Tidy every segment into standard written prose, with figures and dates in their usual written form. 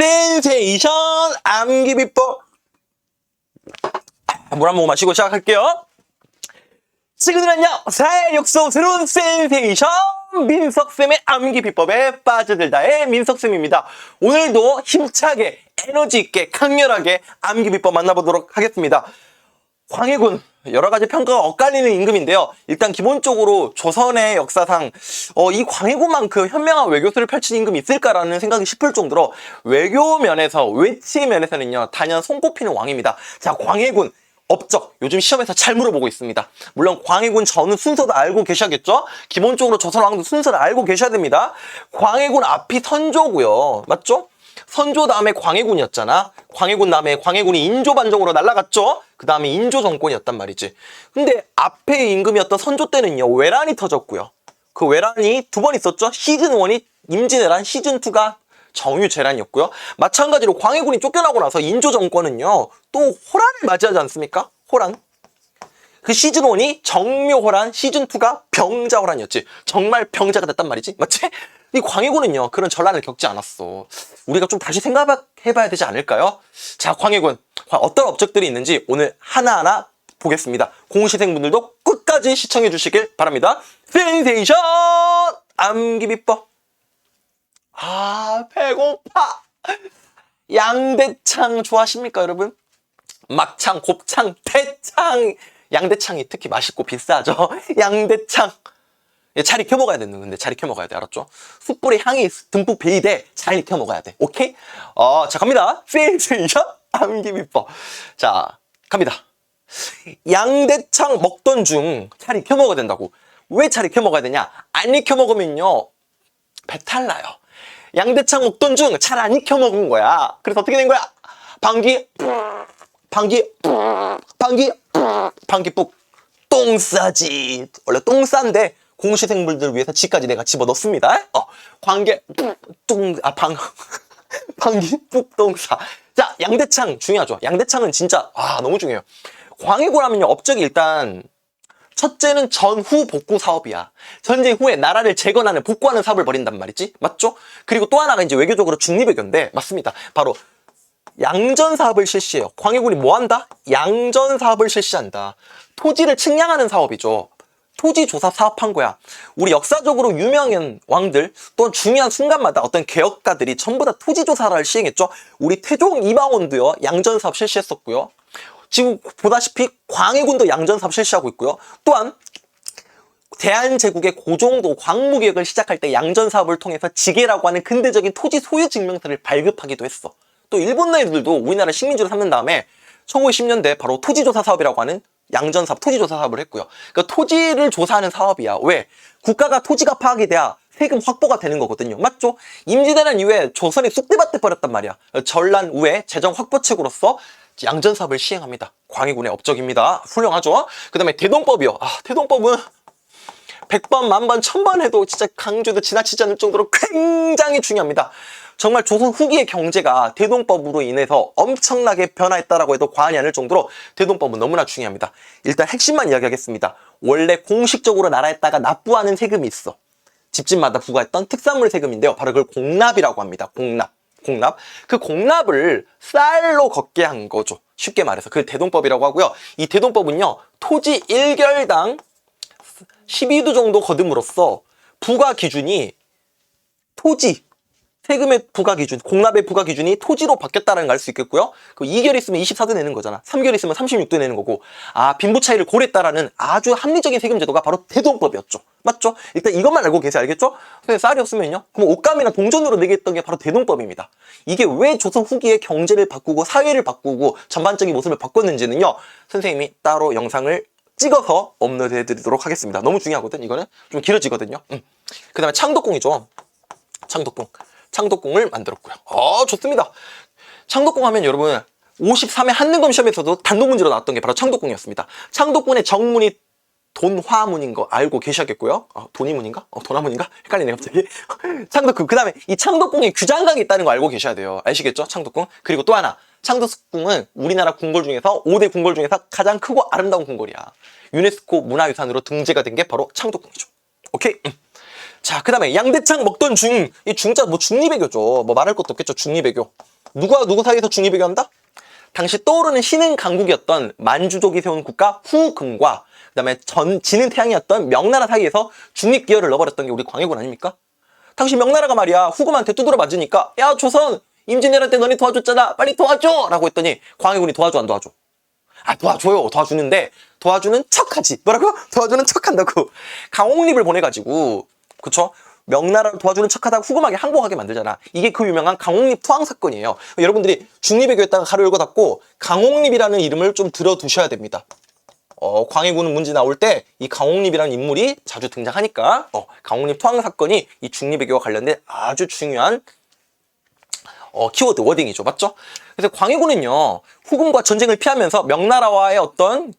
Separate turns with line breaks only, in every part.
센세이션 암기 비법. 물 한 모금 마시고 시작할게요. 친구들은요, 사역속 새로운 센세이션 민석쌤의 암기 비법에 빠져들다의 민석쌤입니다. 오늘도 힘차게 에너지 있게 강렬하게 암기 비법 만나보도록 하겠습니다. 광해군, 여러가지 평가가 엇갈리는 임금인데요. 일단 기본적으로 조선의 역사상 이 광해군만큼 현명한 외교수를 펼친 임금이 있을까라는 생각이 싶을 정도로 외교 면에서, 외치 면에서는요, 단연 손꼽히는 왕입니다. 자, 광해군 업적, 요즘 시험에서 잘 물어보고 있습니다. 물론 광해군 전후 순서도 알고 계셔야겠죠? 기본적으로 조선 왕도 순서를 알고 계셔야 됩니다. 광해군 앞이 선조고요. 맞죠? 선조 다음에 광해군이었잖아. 광해군 다음에 광해군이 인조 반정으로 날아갔죠. 그 다음에 인조 정권이었단 말이지. 근데 앞에 임금이었던 선조 때는요, 외란이 터졌고요. 그 외란이 두 번 있었죠. 시즌 1이 임진왜란, 시즌 2가 정유재란이었고요. 마찬가지로 광해군이 쫓겨나고 나서 인조 정권은요, 또 호란을 맞이하지 않습니까? 호란. 그 시즌 1이 정묘호란, 시즌 2가 병자호란이었지. 정말 병자가 됐단 말이지. 맞지? 이 광해군은요, 그런 전란을 겪지 않았어. 우리가 좀 다시 생각해봐야 되지 않을까요? 자, 광해군. 어떤 업적들이 있는지 오늘 하나하나 보겠습니다. 공시생분들도 끝까지 시청해 주시길 바랍니다. 센세이션 암기 비법. 배고파. 양대창 좋아하십니까, 여러분? 막창, 곱창, 대창. 양대창이 특히 맛있고 비싸죠. 양대창. 잘 익혀 먹어야 되는 건데, 잘 익혀 먹어야 돼. 알았죠? 숯불에 향이 듬뿍 배이되 잘 익혀 먹어야 돼. 오케이? 자, 갑니다. 센세이션 암기 비법. 자, 갑니다. 양대창 먹던 중 잘 익혀 먹어야 된다고. 왜 잘 익혀 먹어야 되냐? 안 익혀 먹으면요, 배탈 나요. 양대창 먹던 중 잘 안 익혀 먹은 거야. 그래서 어떻게 된 거야? 방귀 뿍. 똥 싸지. 원래 똥 싼데 공시생물들 위해서 지까지 내가 집어 넣습니다. 방귀 뿍 똥 싸. 자, 양대창 중요하죠. 양대창은 진짜 너무 중요해요. 광해군 하면요, 업적이 일단 첫째는 전후 복구 사업이야. 전쟁 후에 나라를 재건하는, 복구하는 사업을 벌인단 말이지. 맞죠? 그리고 또 하나가 이제 외교적으로 중립외교인데, 맞습니다. 바로 양전 사업을 실시해요. 광해군이 뭐 한다? 양전 사업을 실시한다. 토지를 측량하는 사업이죠. 토지 조사 사업한 거야. 우리 역사적으로 유명한 왕들, 또 중요한 순간마다 어떤 개혁가들이 전부 다 토지 조사를 시행했죠. 우리 태종 이방원도요, 양전 사업 실시했었고요. 지금 보다시피 광해군도 양전사업 실시하고 있고요. 또한 대한제국의 고종도 광무개혁을 시작할 때 양전사업을 통해서 지계라고 하는 근대적인 토지 소유 증명서를 발급하기도 했어. 또 일본 나라들도 우리나라 식민지로 삼는 다음에 1910년대 바로 토지조사 사업이라고 하는 양전사업, 토지조사 사업을 했고요. 그러니까 토지를 조사하는 사업이야. 왜? 국가가 토지가 파악이 돼야 세금 확보가 되는 거거든요. 맞죠? 임진왜란 이후에 조선이 쑥대밭돼 버렸단 말이야. 전란 후에 재정 확보책으로서 양전사업을 시행합니다. 광해군의 업적입니다. 훌륭하죠? 그 다음에 대동법이요. 대동법은 100번, 1000번, 1000번 해도 진짜 강조도 지나치지 않을 정도로 굉장히 중요합니다. 정말 조선 후기의 경제가 대동법으로 인해서 엄청나게 변화했다라고 해도 과언이 아닐 정도로 대동법은 너무나 중요합니다. 일단 핵심만 이야기하겠습니다. 원래 공식적으로 나라에다가 납부하는 세금이 있어. 집집마다 부과했던 특산물 세금인데요. 바로 그걸 공납이라고 합니다. 공납. 그 공납을 쌀로 걷게 한 거죠. 쉽게 말해서. 그 대동법이라고 하고요. 이 대동법은요, 토지 1결당 12두 정도 거둠으로써 부과 기준이 토지, 세금의 부과 기준, 공납의 부과 기준이 토지로 바뀌었다는 걸 알 수 있겠고요. 그 2결 있으면 24도 내는 거잖아. 3결 있으면 36도 내는 거고, 빈부 차이를 고려했다라는 아주 합리적인 세금 제도가 바로 대동법이었죠. 맞죠? 일단 이것만 알고 계세요. 알겠죠? 근데 쌀이 없으면요, 그럼 옷감이나 동전으로 내겠던 게 바로 대동법입니다. 이게 왜 조선 후기에 경제를 바꾸고 사회를 바꾸고 전반적인 모습을 바꿨는지는요, 선생님이 따로 영상을 찍어서 업로드 해드리도록 하겠습니다. 너무 중요하거든. 이거는 좀 길어지거든요. 그 다음에 창덕궁이죠. 창덕궁을 만들었고요. 좋습니다. 창덕궁 하면 여러분 53회 한능검 시험에서도 단독 문제로 나왔던 게 바로 창덕궁이었습니다. 창덕궁의 정문이 돈화문인 거 알고 계셔야겠고요. 돈이문인가? 돈화문인가? 헷갈리네 갑자기. 창덕궁. 그 다음에 이 창덕궁에 규장각이 있다는 거 알고 계셔야 돼요. 아시겠죠? 창덕궁. 그리고 또 하나, 창덕궁은 우리나라 궁궐 중에서 5대 궁궐 중에서 가장 크고 아름다운 궁궐이야. 유네스코 문화유산으로 등재가 된 게 바로 창덕궁이죠. 오케이? 자, 그 다음에 양대창 먹던 중. 이 중자 뭐 중리배교죠. 뭐 말할 것도 없겠죠. 중리배교. 누가 누구 사이에서 중리배교 한다? 당시 떠오르는 신흥 강국이었던 만주족이 세운 국가 후금과 그다음에 지는 태양이었던 명나라 사이에서 중립기여를 넣어버렸던 게 우리 광해군 아닙니까? 당시 명나라가 말이야 후금한테 두드려 맞으니까 야 조선 임진왜란 때 너네 도와줬잖아 빨리 도와줘 라고 했더니 광해군이 도와줘 안 도와줘? 아 도와줘요. 도와주는데 도와주는 척하지. 뭐라고? 도와주는 척한다고. 강홍립을 보내가지고 그쵸? 명나라를 도와주는 척하다가 후금하게 항복하게 만들잖아. 이게 그 유명한 강홍립 투항 사건이에요. 여러분들이 중리배교에다가 가로 열고 닫고 강홍립이라는 이름을 좀 들어두셔야 됩니다. 광해군 문제 나올 때 이 강홍립이라는 인물이 자주 등장하니까 강홍립 투항 사건이 이 중리배교와 관련된 아주 중요한 키워드 워딩이죠. 맞죠? 그래서 광해군은요 후금과 전쟁을 피하면서 명나라와의 어떤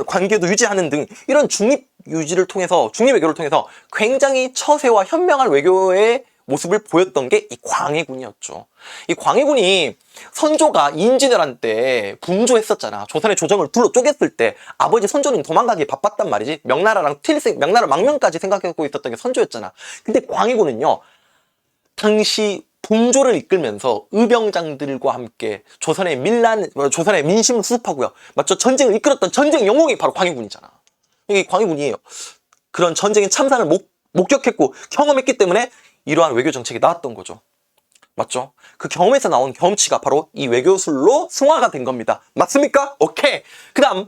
관계도 유지하는 등 이런 중립 유지를 통해서 중립외교를 통해서 굉장히 처세와 현명한 외교의 모습을 보였던 게 이 광해군이었죠. 이 광해군이 선조가 임진왜란 때 분조했었잖아. 조선의 조정을 둘로 쪼갰을 때 아버지 선조는 도망가기 바빴단 말이지. 명나라랑 명나라 망명까지 생각하고 있었던 게 선조였잖아. 근데 광해군은요 당시 분조를 이끌면서 의병장들과 함께 조선의 민심을 수습하고요. 맞죠? 전쟁을 이끌었던 전쟁 영웅이 바로 광해군이잖아. 이게 광해군이 그런 전쟁의 참사를 목격했고 경험했기 때문에 이러한 외교 정책이 나왔던 거죠. 맞죠? 그 경험에서 나온 경험치가 바로 이 외교술로 승화가 된 겁니다. 맞습니까? 오케이. 그 다음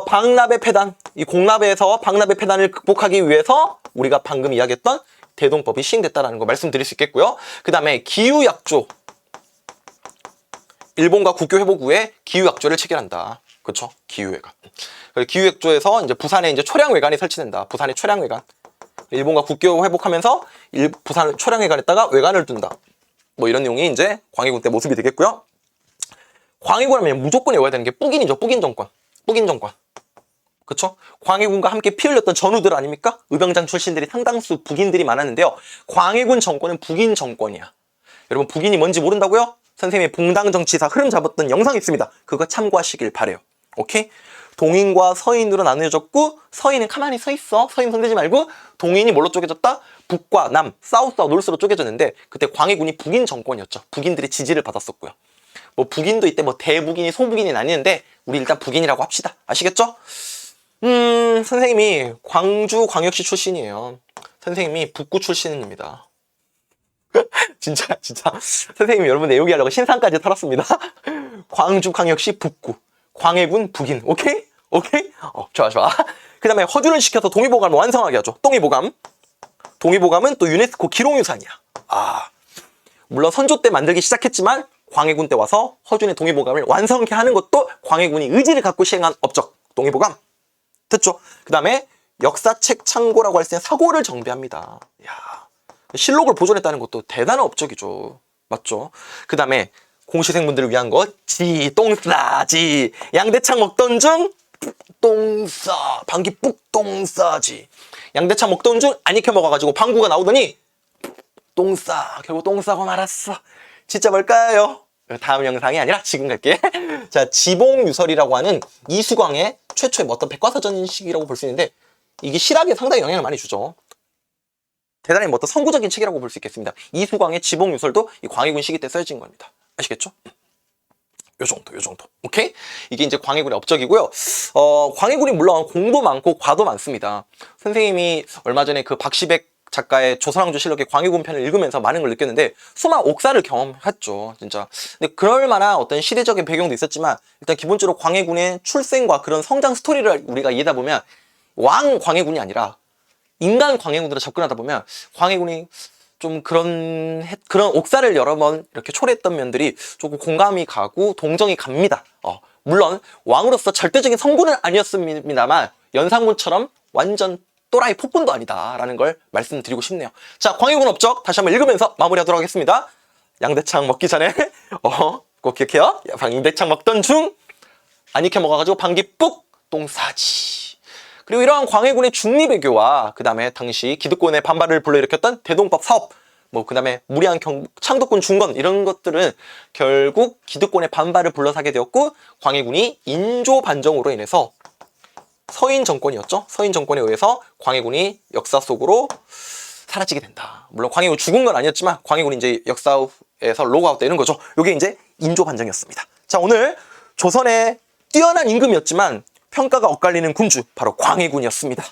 박나배 패단. 이 공나배에서 박나배 패단을 극복하기 위해서 우리가 방금 이야기했던 대동법이 시행됐다는 거 말씀드릴 수 있겠고요. 그 다음에 기후약조. 일본과 국교 회복 후에 기후약조를 체결한다. 그렇죠? 기후회관. 기후약조에서 이제 부산에 이제 초량회관이 설치된다. 부산의 초량회관. 일본과 국교 회복하면서 부산 초량회관에다가 외관을 둔다. 뭐 이런 내용이 이제 광해군 때 모습이 되겠고요. 광해군 하면 무조건 외워야 되는 게 뿌긴이죠. 뿌긴 정권. 뿌긴 정권. 그쵸? 광해군과 함께 피 흘렸던 전우들 아닙니까? 의병장 출신들이 상당수 북인들이 많았는데요. 광해군 정권은 북인 정권이야. 여러분 북인이 뭔지 모른다고요? 선생님의 봉당정치사 흐름 잡았던 영상이 있습니다. 그거 참고하시길 바래요. 오케이? 동인과 서인으로 나누어졌고 서인은 가만히 서 있어. 서인 손대지 말고 동인이 뭘로 쪼개졌다? 북과 남, 사우스와 노스로 쪼개졌는데 그때 광해군이 북인 정권이었죠. 북인들의 지지를 받았었고요. 뭐 북인도 이때 뭐 대북인이 소북인이 나뉘는데 우리 일단 북인이라고 합시다. 아시겠죠? 선생님이 광주 광역시 출신이에요. 선생님이 북구 출신입니다. 진짜 선생님이 여러분 내용이 하려고 신상까지 털었습니다. 광주 광역시 북구 광해군 북인. 오케이? 좋아. 그 다음에 허준을 시켜서 동의보감을 완성하게 하죠. 동의보감은 또 유네스코 기록유산이야. 물론 선조 때 만들기 시작했지만 광해군 때 와서 허준의 동의보감을 완성케 하는 것도 광해군이 의지를 갖고 시행한 업적. 동의보감. 됐죠? 그 다음에 역사책 창고라고 할 때 사고를 정비합니다. 이야, 실록을 보존했다는 것도 대단한 업적이죠. 맞죠? 그 다음에 공시생분들을 위한 거 똥싸지. 양대창 먹던 중 똥싸. 방귀 뿍 똥싸지. 양대창 먹던 중 안 익혀 먹어가지고 방구가 나오더니 똥싸. 결국 똥싸고 말았어. 진짜 뭘까요? 다음 영상이 아니라 지금 갈게. 자, 지봉유설이라고 하는 이수광의 최초의 어떤 백과사전식이라고 볼 수 있는데 이게 실학에 상당히 영향을 많이 주죠. 대단히 어떤 선구적인 책이라고 볼 수 있겠습니다. 이수광의 지봉유설도 이 광해군 시기 때 써진 겁니다. 아시겠죠? 요 정도. 오케이? 이게 이제 광해군의 업적이고요. 광해군이 물론 공도 많고 과도 많습니다. 선생님이 얼마 전에 그 박시백 작가의 조선왕조 실록의 광해군 편을 읽으면서 많은 걸 느꼈는데 수많은 옥사를 경험했죠. 진짜. 근데 그럴 만한 어떤 시대적인 배경도 있었지만 일단 기본적으로 광해군의 출생과 그런 성장 스토리를 우리가 이해하다 보면 왕 광해군이 아니라 인간 광해군으로 접근하다 보면 광해군이 좀 그런 옥사를 여러 번 이렇게 초래했던 면들이 조금 공감이 가고 동정이 갑니다. 물론 왕으로서 절대적인 성군은 아니었습니다만 연산군처럼 완전 또라이 폭군도 아니다라는 걸 말씀드리고 싶네요. 자, 광해군 업적 다시 한번 읽으면서 마무리하도록 하겠습니다. 양대창 먹기 전에 꼭 기억해요. 양대창 먹던 중 안 익혀 먹어가지고 방귀 뿍 똥싸지. 그리고 이러한 광해군의 중리배교와 그 다음에 당시 기득권의 반발을 불러일으켰던 대동법 사업, 뭐 그 다음에 무리한 창덕군 중건 이런 것들은 결국 기득권의 반발을 불러사게 되었고 광해군이 인조 반정으로 인해서 서인 정권이었죠. 서인 정권에 의해서 광해군이 역사 속으로 사라지게 된다. 물론 광해군 죽은 건 아니었지만 광해군이 이제 역사에서 로그아웃되는 거죠. 이게 이제 인조 반정이었습니다. 자, 오늘 조선의 뛰어난 임금이었지만 평가가 엇갈리는 군주 바로 광해군이었습니다.